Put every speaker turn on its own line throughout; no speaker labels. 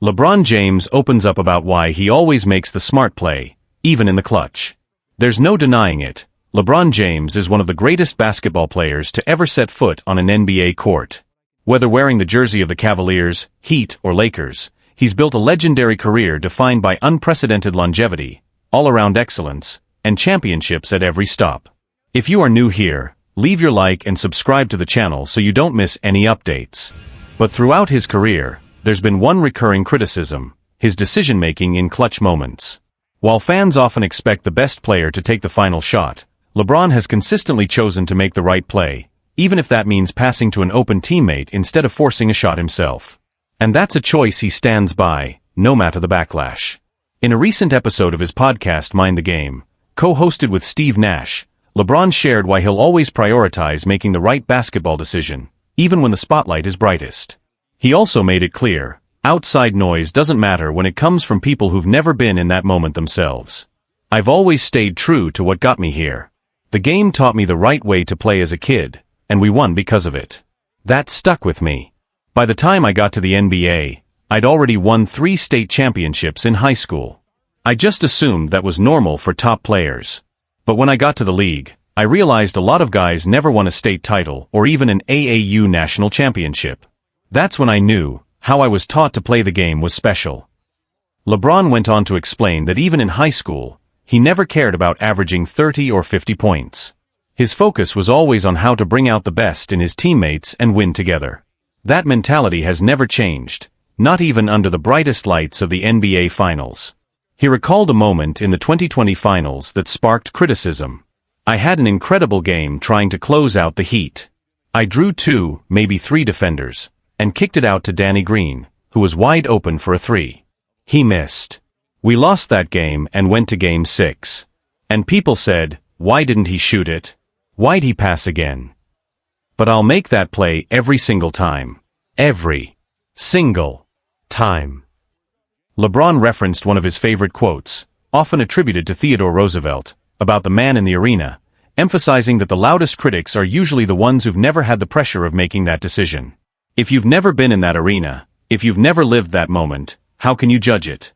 LeBron James opens up about why he always makes the smart play, even in the clutch. There's no denying it. LeBron James is one of the greatest basketball players to ever set foot on an NBA court. Whether wearing the jersey of the Cavaliers, Heat, or Lakers, he's built a legendary career defined by unprecedented longevity, all-around excellence, and championships at every stop. If you are new here, leave your like and subscribe to the channel so you don't miss any updates. But throughout his career, there's been one recurring criticism: his decision-making in clutch moments. While fans often expect the best player to take the final shot, LeBron has consistently chosen to make the right play, even if that means passing to an open teammate instead of forcing a shot himself. And that's a choice he stands by, no matter the backlash. In a recent episode of his podcast Mind the Game, co-hosted with Steve Nash, LeBron shared why he'll always prioritize making the right basketball decision, even when the spotlight is brightest. He also made it clear, outside noise doesn't matter when it comes from people who've never been in that moment themselves. I've always stayed true to what got me here. The game taught me the right way to play as a kid, and we won because of it. That stuck with me. By the time I got to the NBA, I'd already won 3 state championships in high school. I just assumed that was normal for top players. But when I got to the league, I realized a lot of guys never won a state title or even an AAU national championship. That's when I knew how I was taught to play the game was special. LeBron went on to explain that even in high school, he never cared about averaging 30 or 50 points. His focus was always on how to bring out the best in his teammates and win together. That mentality has never changed, not even under the brightest lights of the NBA Finals. He recalled a moment in the 2020 Finals that sparked criticism. I had an incredible game trying to close out the Heat. I drew 2, maybe 3 defenders, and kicked it out to Danny Green, who was wide open for a 3. He missed. We lost that game and went to Game 6. And people said, why didn't he shoot it? Why'd he pass again? But I'll make that play every single time. Every single time. LeBron referenced one of his favorite quotes, often attributed to Theodore Roosevelt, about the man in the arena, emphasizing that the loudest critics are usually the ones who've never had the pressure of making that decision. If you've never been in that arena, if you've never lived that moment, how can you judge it?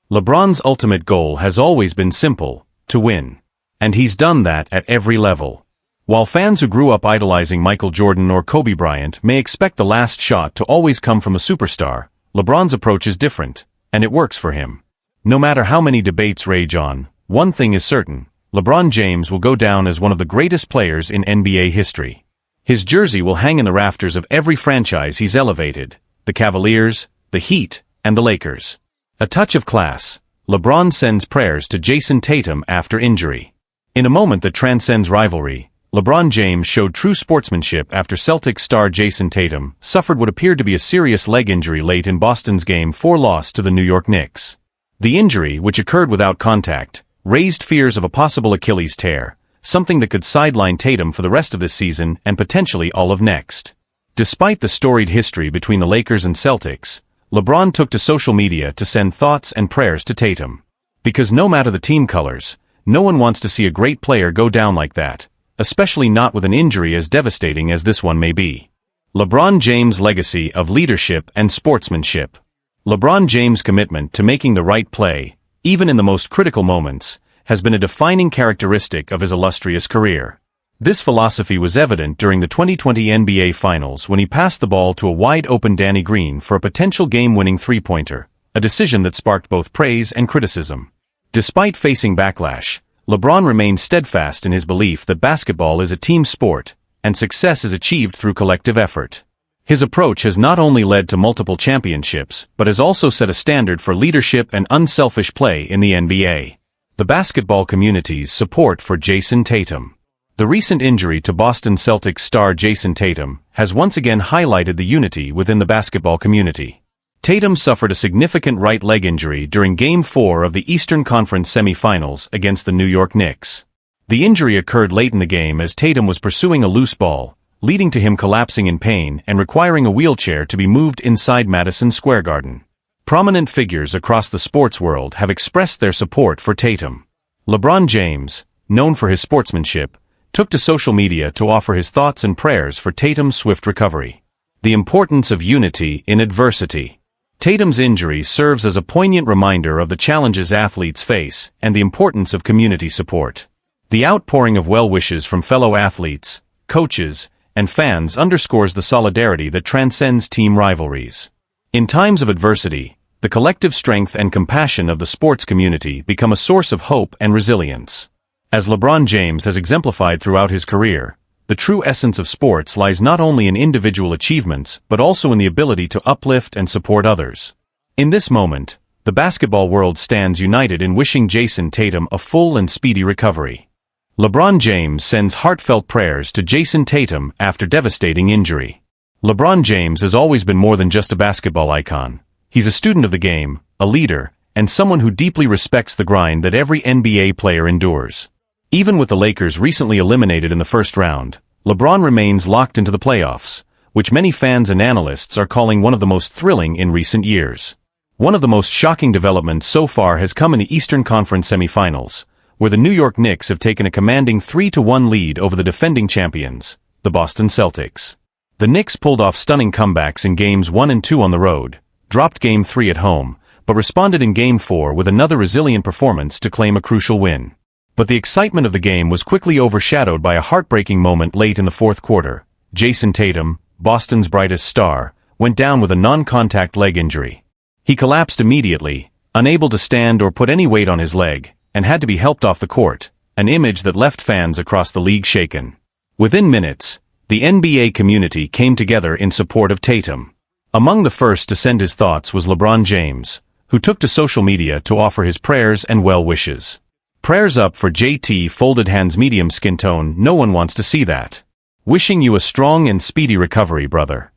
LeBron's ultimate goal has always been simple: to win. And he's done that at every level. While fans who grew up idolizing Michael Jordan or Kobe Bryant may expect the last shot to always come from a superstar, LeBron's approach is different, and it works for him. No matter how many debates rage on, one thing is certain: LeBron James will go down as one of the greatest players in NBA history. His jersey will hang in the rafters of every franchise he's elevated: the Cavaliers, the Heat, and the Lakers. A touch of class, LeBron sends prayers to Jason Tatum after injury. In a moment that transcends rivalry, LeBron James showed true sportsmanship after Celtics star Jason Tatum suffered what appeared to be a serious leg injury late in Boston's Game 4 loss to the New York Knicks. The injury, which occurred without contact, raised fears of a possible Achilles tear, something that could sideline Tatum for the rest of this season and potentially all of next. Despite the storied history between the Lakers and Celtics, LeBron took to social media to send thoughts and prayers to Tatum. Because no matter the team colors, no one wants to see a great player go down like that, especially not with an injury as devastating as this one may be. LeBron James' legacy of leadership and sportsmanship. LeBron James' commitment to making the right play, even in the most critical moments, has been a defining characteristic of his illustrious career. This philosophy was evident during the 2020 NBA Finals when he passed the ball to a wide-open Danny Green for a potential game-winning three-pointer, a decision that sparked both praise and criticism. Despite facing backlash, LeBron remained steadfast in his belief that basketball is a team sport, and success is achieved through collective effort. His approach has not only led to multiple championships, but has also set a standard for leadership and unselfish play in the NBA. The basketball community's support for Jason Tatum. The recent injury to Boston Celtics star Jason Tatum has once again highlighted the unity within the basketball community. Tatum suffered a significant right leg injury during Game 4 of the Eastern Conference semifinals against the New York Knicks. The injury occurred late in the game as Tatum was pursuing a loose ball, leading to him collapsing in pain and requiring a wheelchair to be moved inside Madison Square Garden. Prominent figures across the sports world have expressed their support for Tatum. LeBron James, known for his sportsmanship, took to social media to offer his thoughts and prayers for Tatum's swift recovery. The importance of unity in adversity. Tatum's injury serves as a poignant reminder of the challenges athletes face and the importance of community support. The outpouring of well wishes from fellow athletes, coaches, and fans underscores the solidarity that transcends team rivalries. In times of adversity, the collective strength and compassion of the sports community become a source of hope and resilience. As LeBron James has exemplified throughout his career, the true essence of sports lies not only in individual achievements but also in the ability to uplift and support others. In this moment, the basketball world stands united in wishing Jason Tatum a full and speedy recovery. LeBron James sends heartfelt prayers to Jason Tatum after devastating injury. LeBron James has always been more than just a basketball icon. He's a student of the game, a leader, and someone who deeply respects the grind that every NBA player endures. Even with the Lakers recently eliminated in the first round, LeBron remains locked into the playoffs, which many fans and analysts are calling one of the most thrilling in recent years. One of the most shocking developments so far has come in the Eastern Conference semifinals, where the New York Knicks have taken a commanding 3-1 lead over the defending champions, the Boston Celtics. The Knicks pulled off stunning comebacks in Games 1 and 2 on the road, dropped Game 3 at home, but responded in Game 4 with another resilient performance to claim a crucial win. But the excitement of the game was quickly overshadowed by a heartbreaking moment late in the fourth quarter. Jason Tatum, Boston's brightest star, went down with a non-contact leg injury. He collapsed immediately, unable to stand or put any weight on his leg, and had to be helped off the court, an image that left fans across the league shaken. Within minutes, the NBA community came together in support of Tatum. Among the first to send his thoughts was LeBron James, who took to social media to offer his prayers and well wishes. Prayers up for JT, folded hands, medium skin tone. No one wants to see that. Wishing you a strong and speedy recovery, brother.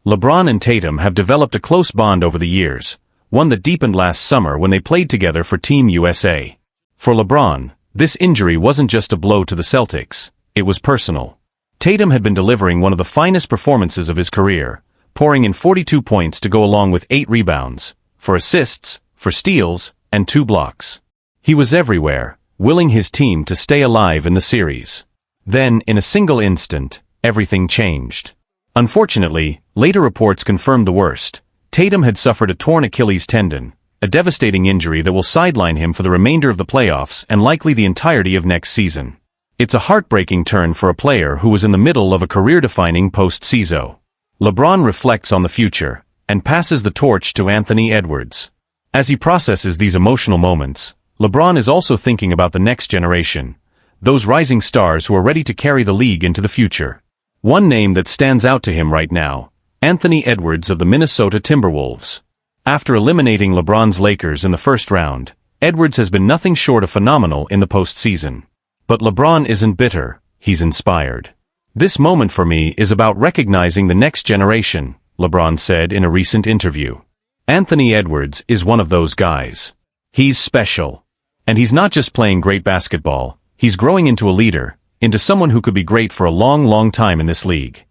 LeBron and Tatum have developed a close bond over the years, one that deepened last summer when they played together for Team USA. For LeBron, this injury wasn't just a blow to the Celtics, it was personal. Tatum had been delivering one of the finest performances of his career, pouring in 42 points to go along with 8 rebounds, 4 assists, 4 steals, and 2 blocks. He was everywhere, willing his team to stay alive in the series. Then, in a single instant, everything changed. Unfortunately, later reports confirmed the worst. Tatum had suffered a torn Achilles tendon, a devastating injury that will sideline him for the remainder of the playoffs and likely the entirety of next season. It's a heartbreaking turn for a player who was in the middle of a career-defining postseason. LeBron reflects on the future and passes the torch to Anthony Edwards. As he processes these emotional moments, LeBron is also thinking about the next generation, those rising stars who are ready to carry the league into the future. One name that stands out to him right now, Anthony Edwards of the Minnesota Timberwolves. After eliminating LeBron's Lakers in the first round, Edwards has been nothing short of phenomenal in the postseason. But LeBron isn't bitter, he's inspired. This moment for me is about recognizing the next generation, LeBron said in a recent interview. Anthony Edwards is one of those guys. He's special. And he's not just playing great basketball, he's growing into a leader, into someone who could be great for a long time in this league.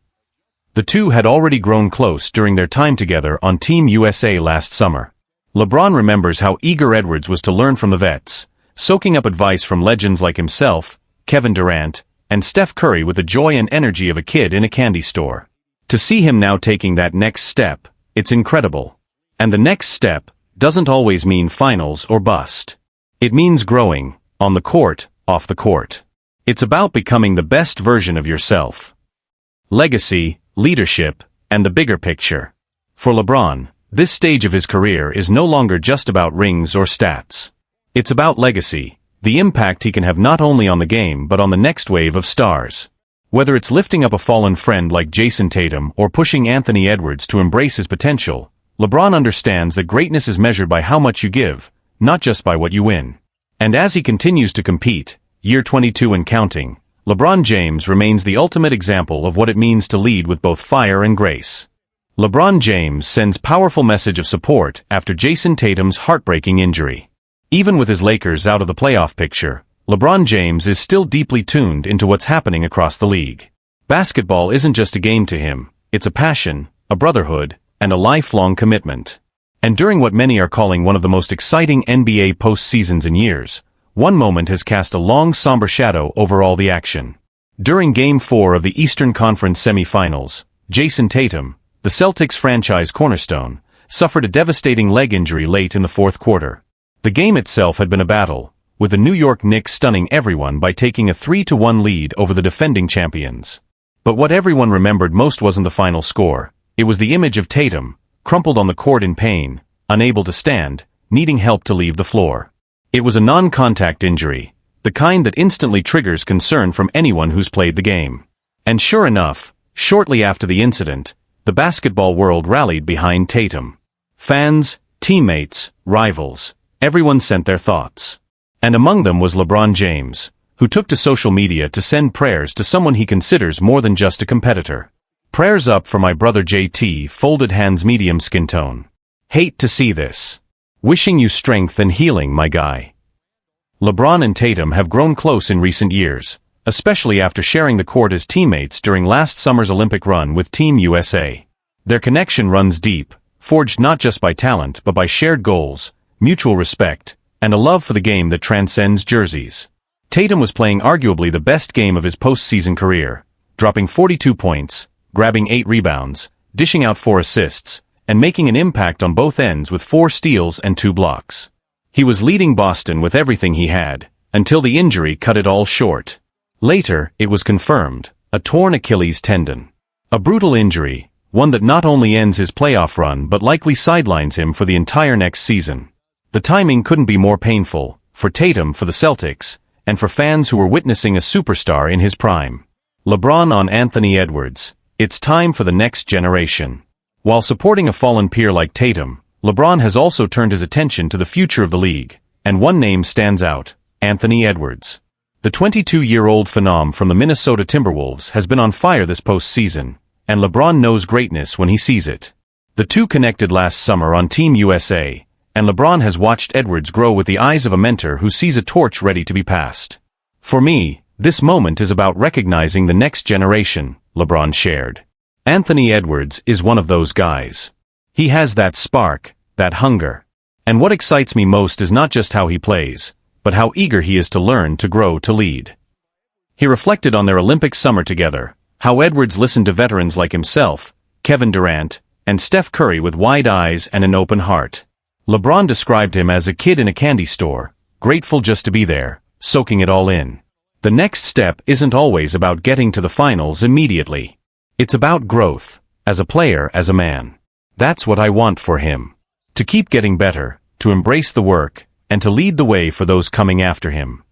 The two had already grown close during their time together on Team USA last summer. LeBron remembers how eager Edwards was to learn from the vets, soaking up advice from legends like himself, Kevin Durant, and Steph Curry with the joy and energy of a kid in a candy store. To see him now taking that next step, it's incredible. And the next step doesn't always mean finals or bust. It means growing, on the court, off the court. It's about becoming the best version of yourself. Legacy, leadership, and the bigger picture. For LeBron, this stage of his career is no longer just about rings or stats. It's about legacy, the impact he can have not only on the game but on the next wave of stars. Whether it's lifting up a fallen friend like Jason Tatum or pushing Anthony Edwards to embrace his potential, LeBron understands that greatness is measured by how much you give, not just by what you win. And as he continues to compete, year 22 and counting, LeBron James remains the ultimate example of what it means to lead with both fire and grace. LeBron James sends powerful message of support after Jason Tatum's heartbreaking injury. Even with his Lakers out of the playoff picture, LeBron James is still deeply tuned into what's happening across the league. Basketball isn't just a game to him, it's a passion, a brotherhood, and a lifelong commitment. And during what many are calling one of the most exciting NBA postseasons in years, one moment has cast a long somber shadow over all the action. During Game 4 of the Eastern Conference semifinals, Jason Tatum, the Celtics franchise cornerstone, suffered a devastating leg injury late in the fourth quarter. The game itself had been a battle, with the New York Knicks stunning everyone by taking a 3-1 lead over the defending champions. But what everyone remembered most wasn't the final score. It was the image of Tatum, crumpled on the court in pain, unable to stand, needing help to leave the floor. It was a non-contact injury, the kind that instantly triggers concern from anyone who's played the game. And sure enough, shortly after the incident, the basketball world rallied behind Tatum. Fans, teammates, rivals, everyone sent their thoughts. And among them was LeBron James, who took to social media to send prayers to someone he considers more than just a competitor. Prayers up for my brother JT, folded hands, medium skin tone. Hate to see this. Wishing you strength and healing, my guy. LeBron and Tatum have grown close in recent years, especially after sharing the court as teammates during last summer's Olympic run with Team USA. Their connection runs deep, forged not just by talent but by shared goals, mutual respect, and a love for the game that transcends jerseys. Tatum was playing arguably the best game of his postseason career, dropping 42 points, grabbing 8 rebounds, dishing out 4 assists, and making an impact on both ends with 4 steals and 2 blocks. He was leading Boston with everything he had, until the injury cut it all short. Later, it was confirmed, a torn Achilles tendon. A brutal injury, one that not only ends his playoff run but likely sidelines him for the entire next season. The timing couldn't be more painful, for Tatum, for the Celtics, and for fans who were witnessing a superstar in his prime. LeBron on Anthony Edwards. It's time for the next generation. While supporting a fallen peer like Tatum, LeBron has also turned his attention to the future of the league, and one name stands out: Anthony Edwards. The 22-year-old phenom from the Minnesota Timberwolves has been on fire this postseason, and LeBron knows greatness when he sees it. The two connected last summer on Team USA, and LeBron has watched Edwards grow with the eyes of a mentor who sees a torch ready to be passed. For me, this moment is about recognizing the next generation, LeBron shared. Anthony Edwards is one of those guys. He has that spark, that hunger. And what excites me most is not just how he plays, but how eager he is to learn, to grow, to lead. He reflected on their Olympic summer together, how Edwards listened to veterans like himself, Kevin Durant, and Steph Curry with wide eyes and an open heart. LeBron described him as a kid in a candy store, grateful just to be there, soaking it all in. The next step isn't always about getting to the finals immediately. It's about growth, as a player, as a man. That's what I want for him. To keep getting better, to embrace the work, and to lead the way for those coming after him.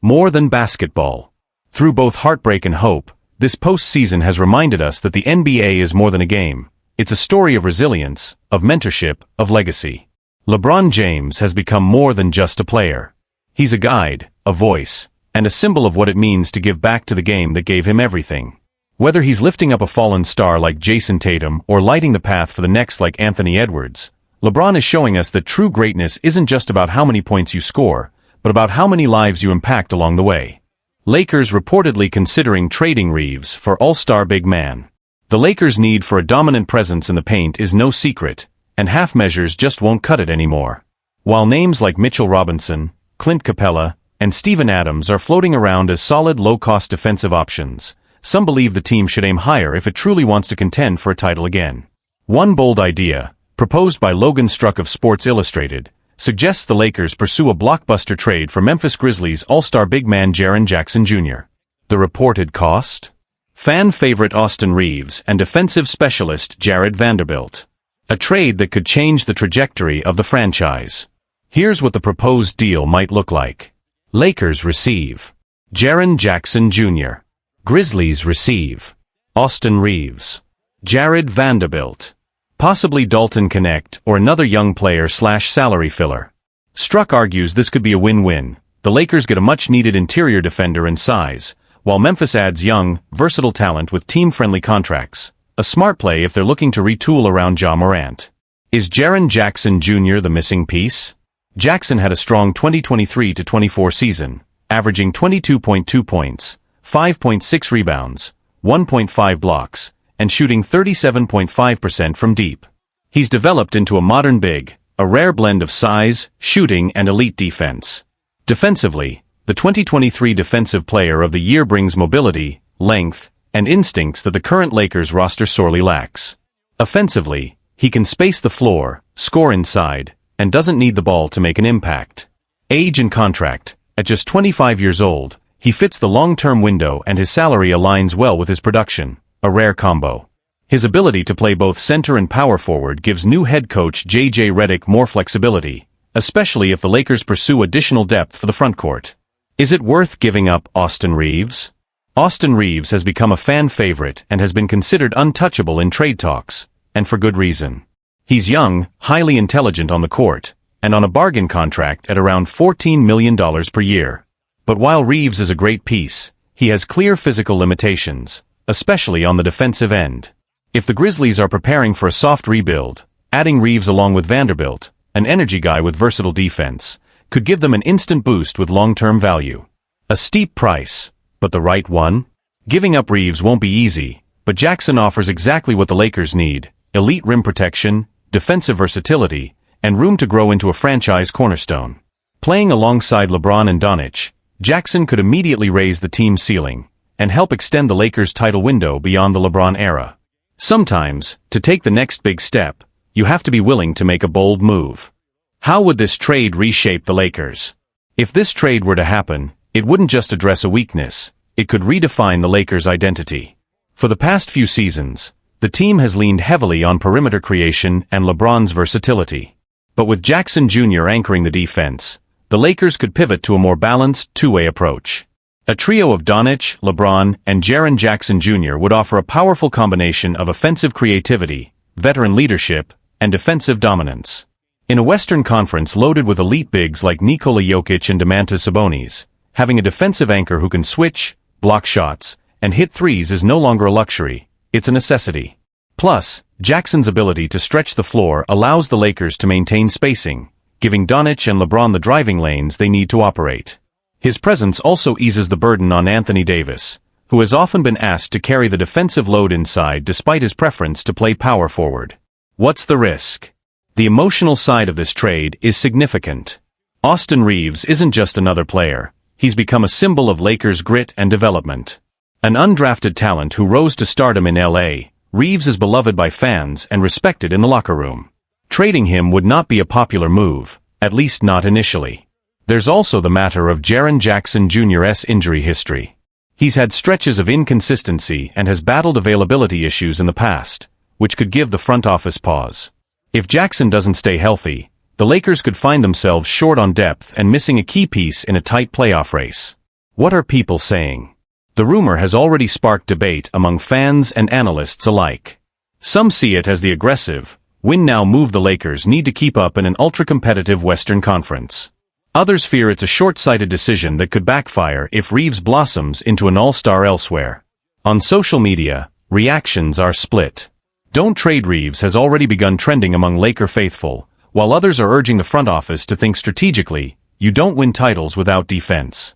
More than basketball. Through both heartbreak and hope, this postseason has reminded us that the NBA is more than a game. It's a story of resilience, of mentorship, of legacy. LeBron James has become more than just a player. He's a guide, a voice, and a symbol of what it means to give back to the game that gave him everything. Whether he's lifting up a fallen star like Jason Tatum or lighting the path for the next like Anthony Edwards, LeBron is showing us that true greatness isn't just about how many points you score, but about how many lives you impact along the way. Lakers reportedly considering trading Reaves for All-Star big man. The Lakers' need for a dominant presence in the paint is no secret, and half measures just won't cut it anymore. While names like Mitchell Robinson, Clint Capella, and Steven Adams are floating around as solid low-cost defensive options, some believe the team should aim higher if it truly wants to contend for a title again. One bold idea, proposed by Logan Struck of Sports Illustrated, suggests the Lakers pursue a blockbuster trade for Memphis Grizzlies All-Star big man Jaren Jackson Jr. The reported cost? Fan favorite Austin Reaves and defensive specialist Jared Vanderbilt. A trade that could change the trajectory of the franchise. Here's what the proposed deal might look like. Lakers receive Jaren Jackson Jr. Grizzlies receive Austin Reaves. Jared Vanderbilt. Possibly Dalton Connect or another young player/salary filler. Struck argues this could be a win-win. The Lakers get a much-needed interior defender and size, while Memphis adds young, versatile talent with team-friendly contracts. A smart play if they're looking to retool around Ja Morant. Is Jaren Jackson Jr. the missing piece? Jackson had a strong 2023-24 season, averaging 22.2 points, 5.6 rebounds, 1.5 blocks, and shooting 37.5% from deep. He's developed into a modern big, a rare blend of size, shooting, and elite defense. Defensively, the 2023 Defensive Player of the Year brings mobility, length, and instincts that the current Lakers roster sorely lacks. Offensively, He can space the floor, score inside, and doesn't need the ball to make an impact. Age and contract. At just 25 years old, he fits the long-term window and his salary aligns well with his production, a rare combo. His ability to play both center and power forward gives new head coach J.J. Redick more flexibility, especially if the Lakers pursue additional depth for the frontcourt. Is it worth giving up Austin Reaves? Austin Reaves has become a fan favorite and has been considered untouchable in trade talks, and for good reason. He's young, highly intelligent on the court, and on a bargain contract at around $14 million per year. But while Reaves is a great piece, he has clear physical limitations, especially on the defensive end. If the Grizzlies are preparing for a soft rebuild, adding Reaves along with Vanderbilt, an energy guy with versatile defense, could give them an instant boost with long-term value. A steep price, but the right one? Giving up Reaves won't be easy, but Jackson offers exactly what the Lakers need: elite rim protection, defensive versatility, and room to grow into a franchise cornerstone. Playing alongside LeBron and Doncic, Jackson could immediately raise the team's ceiling and help extend the Lakers' title window beyond the LeBron era. Sometimes, to take the next big step, you have to be willing to make a bold move. How would this trade reshape the Lakers? If this trade were to happen, it wouldn't just address a weakness, it could redefine the Lakers' identity. For the past few seasons, the team has leaned heavily on perimeter creation and LeBron's versatility. But with Jackson Jr. anchoring the defense, the Lakers could pivot to a more balanced, two-way approach. A trio of Doncic, LeBron, and Jaren Jackson Jr. would offer a powerful combination of offensive creativity, veteran leadership, and defensive dominance. In a Western Conference loaded with elite bigs like Nikola Jokic and Domantas Sabonis, having a defensive anchor who can switch, block shots, and hit threes is no longer a luxury, it's a necessity. Plus, Jackson's ability to stretch the floor allows the Lakers to maintain spacing, giving Doncic and LeBron the driving lanes they need to operate. His presence also eases the burden on Anthony Davis, who has often been asked to carry the defensive load inside despite his preference to play power forward. What's the risk? The emotional side of this trade is significant. Austin Reaves isn't just another player, he's become a symbol of Lakers' grit and development. An undrafted talent who rose to stardom in LA, Reaves is beloved by fans and respected in the locker room. Trading him would not be a popular move, at least not initially. There's also the matter of Jaren Jackson Jr.'s injury history. He's had stretches of inconsistency and has battled availability issues in the past, which could give the front office pause. If Jackson doesn't stay healthy, the Lakers could find themselves short on depth and missing a key piece in a tight playoff race. What are people saying? The rumor has already sparked debate among fans and analysts alike. Some see it as the aggressive, win-now move the Lakers need to keep up in an ultra-competitive Western Conference. Others fear it's a short-sighted decision that could backfire if Reaves blossoms into an all-star elsewhere. On social media, reactions are split. "Don't trade Reaves" has already begun trending among Laker faithful, while others are urging the front office to think strategically. You don't win titles without defense.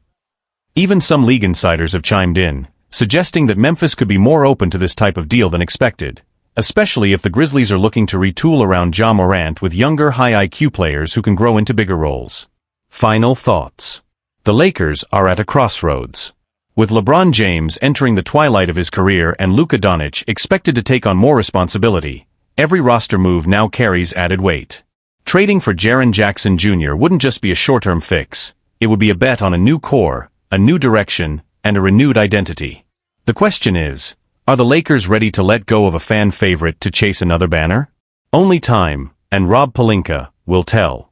Even some league insiders have chimed in, suggesting that Memphis could be more open to this type of deal than expected, especially if the Grizzlies are looking to retool around Ja Morant with younger high IQ players who can grow into bigger roles. Final thoughts. The Lakers are at a crossroads. With LeBron James entering the twilight of his career and Luka Doncic expected to take on more responsibility, every roster move now carries added weight. Trading for Jaren Jackson Jr. wouldn't just be a short-term fix, it would be a bet on a new core, a new direction, and a renewed identity. The question is, are the Lakers ready to let go of a fan favorite to chase another banner? Only time, and Rob Pelinka, will tell.